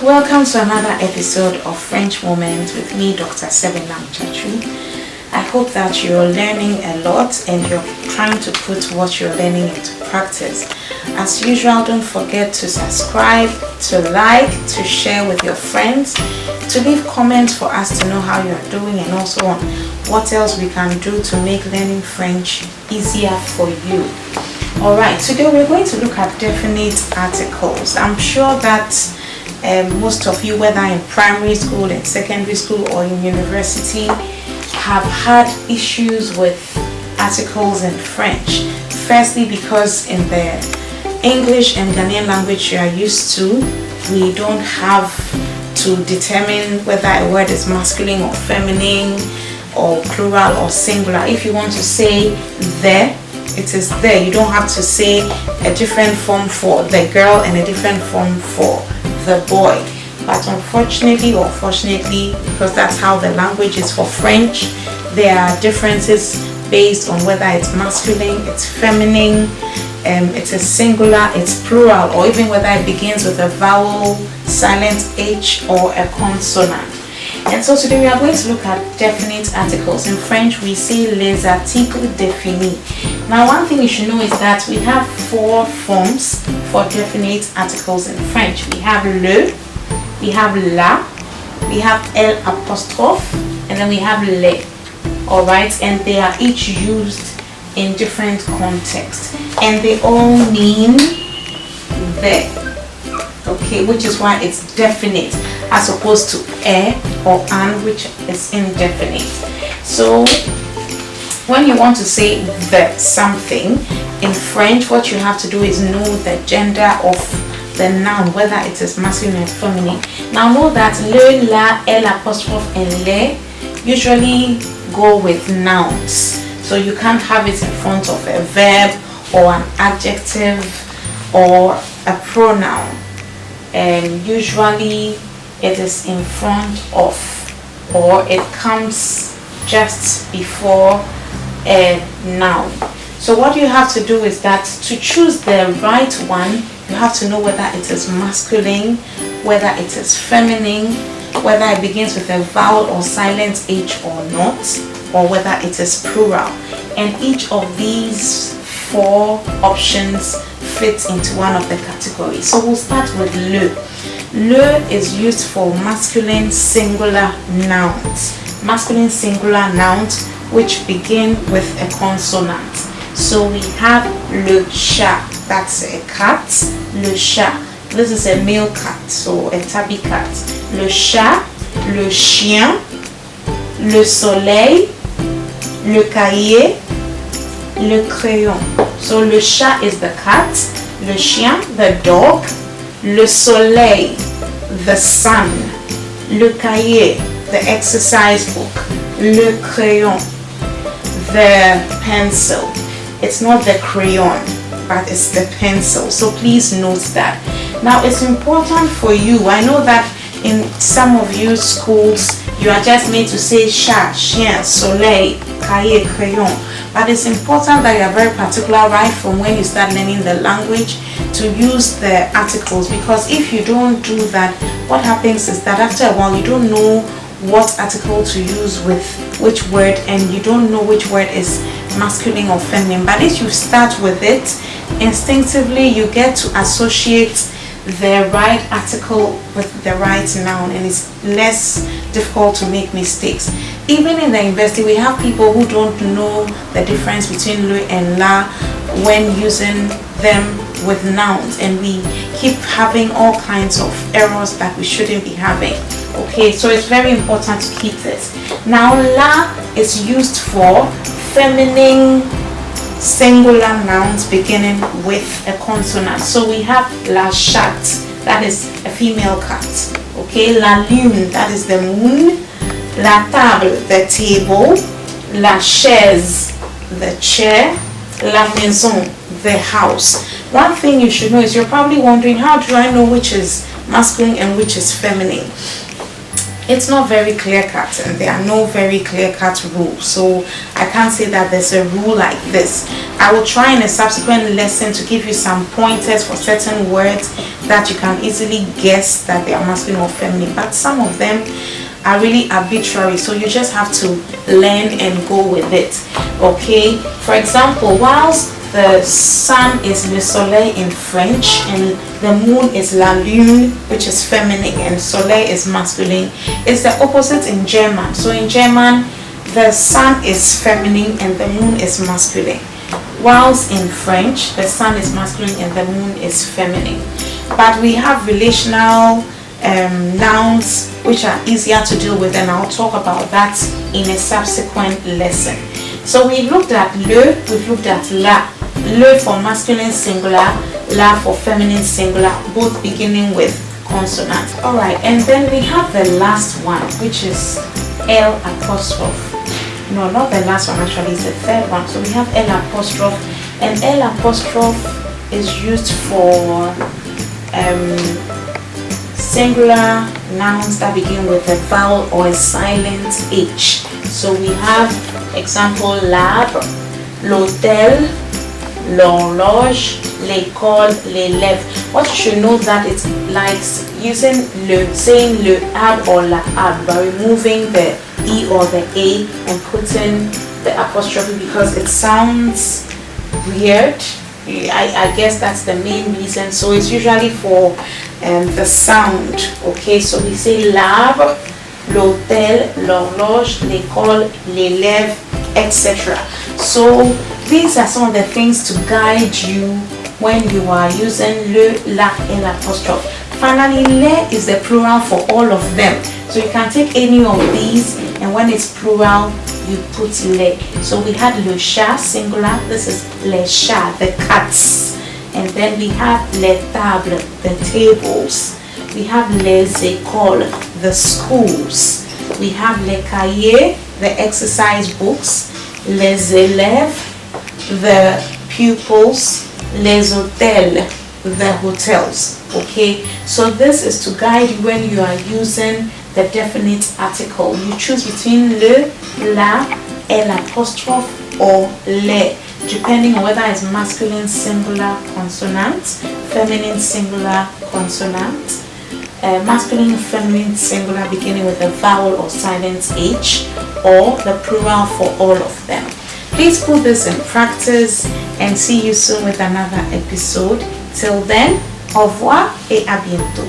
Welcome to another episode of French Moments with me, Dr. Sebenam Chachu. I hope that you're learning a lot and you're trying to put what you're learning into practice. As usual, don't forget to subscribe, to like, to share with your friends, to leave comments for us to know how you're doing, and also on what else we can do to make learning French easier for you. Alright, today we're going to look at definite articles. I'm sure that most of you, whether in primary school, in secondary school, or in university, have had issues with articles in French. Firstly, because in the English and Ghanaian language you are used to, we don't have to determine whether a word is masculine or feminine or plural or singular. If you want to say the, it is there. You don't have to say a different form for the girl and a different form for the boy. But unfortunately or fortunately, because that's how the language is for French, there are differences based on whether it's masculine, it's feminine, it's a singular, it's plural, or even whether it begins with a vowel, silent H, or a consonant. And so today we are going to look at definite articles. In French, we say les articles définis. Now, one thing you should know is that we have four forms for definite articles in French. We have le, we have la, we have L apostrophe, and then we have les. Alright, and they are each used in different contexts. And they all mean the. Okay, which is why it's definite as opposed to a or an, which is indefinite. So when you want to say the something in French, what you have to do is know the gender of the noun, whether it is masculine or feminine. Now know that le, la, L apostrophe, and le usually go with nouns. So you can't have it in front of a verb or an adjective or a pronoun. And usually it is in front of, or it comes just before a noun. So what you have to do is that to choose the right one, you have to know whether it is masculine, whether it is feminine, whether it begins with a vowel or silent H or not, or whether it is plural. And each of these four options fits into one of the categories. So we'll start with le. Le is used for masculine singular nouns. Masculine singular nouns which begin with a consonant. So we have le chat, that's a cat. Le chat, this is a male cat, so a tabby cat. Le chat, le chien, le soleil, le cahier, le crayon. So le chat is the cat, le chien, the dog, le soleil, the sun, le cahier, the exercise book, le crayon, the pencil. It's not the crayon, but it's the pencil. So please note that. Now it's important for you. I know that in some of you schools, you are just made to say chat, chien, soleil, cahier, crayon. But it's important that you are very particular right from when you start learning the language to use the articles, because if you don't do that, what happens is that after a while you don't know what article to use with which word, and you don't know which word is masculine or feminine. But if you start with it, instinctively you get to associate the right article with the right noun, and it's less difficult to make mistakes. Even in the university, we have people who don't know the difference between le and la when using them with nouns, and we keep having all kinds of errors that we shouldn't be having. Okay, so it's very important to keep this. Now la is used for feminine singular nouns beginning with a consonant. So we have la chatte, that is a female cat. Okay, la lune, that is the moon. La table, the table. La chaise, the chair. La maison, the house. One thing you should know is you're probably wondering, how do I know which is masculine and which is feminine? It's not very clear-cut, and there are no very clear-cut rules, so I can't say that there's a rule like this. I will try in a subsequent lesson to give you some pointers for certain words that you can easily guess that they are masculine or feminine, but some of them are really arbitrary, so you just have to learn and go with it. Okay, for example, whilst the sun is le soleil in French and the moon is la lune, which is feminine, and soleil is masculine, it's the opposite in German. So in German, the sun is feminine and the moon is masculine, whilst in French, the sun is masculine and the moon is feminine. But we have relational nouns which are easier to deal with, and I'll talk about that in a subsequent lesson. So we looked at le, we've looked at la. Le for masculine singular, la for feminine singular, both beginning with consonant. Alright, and then we have the last one, which is L apostrophe. No, not the last one, actually, it's the third one. So we have L apostrophe, and L apostrophe is used for singular nouns that begin with a vowel or a silent H. So we have example l'arbre, l'hôtel, l'horloge, l'école, l'élève. What you should know that it's like using le, saying le arbre or la arbre by removing the E or the A and putting the apostrophe because it sounds weird. I guess that's the main reason. So it's usually for the sound. Okay, so we say l'arbre, l'hôtel, l'horloge, l'école, l'élève, etc. So these are some of the things to guide you when you are using le, la, and l'apostrophe. Finally, le is the plural for all of them. So you can take any of these, and when it's plural, you put le. So we had le chat singular. This is les chats, the cats. And then we have les tables, the tables. We have les écoles, the schools. We have les cahiers, the exercise books. Les élèves, the pupils. Les hôtels, the hotels. Okay, so this is to guide you when you are using the definite article. You choose between le, la, L apostrophe or le, depending on whether it's masculine singular consonant, feminine singular consonant, masculine feminine singular beginning with a vowel or silent H, or the plural for all of them. Please put this in practice and see you soon with another episode. Till then, au revoir et à bientôt.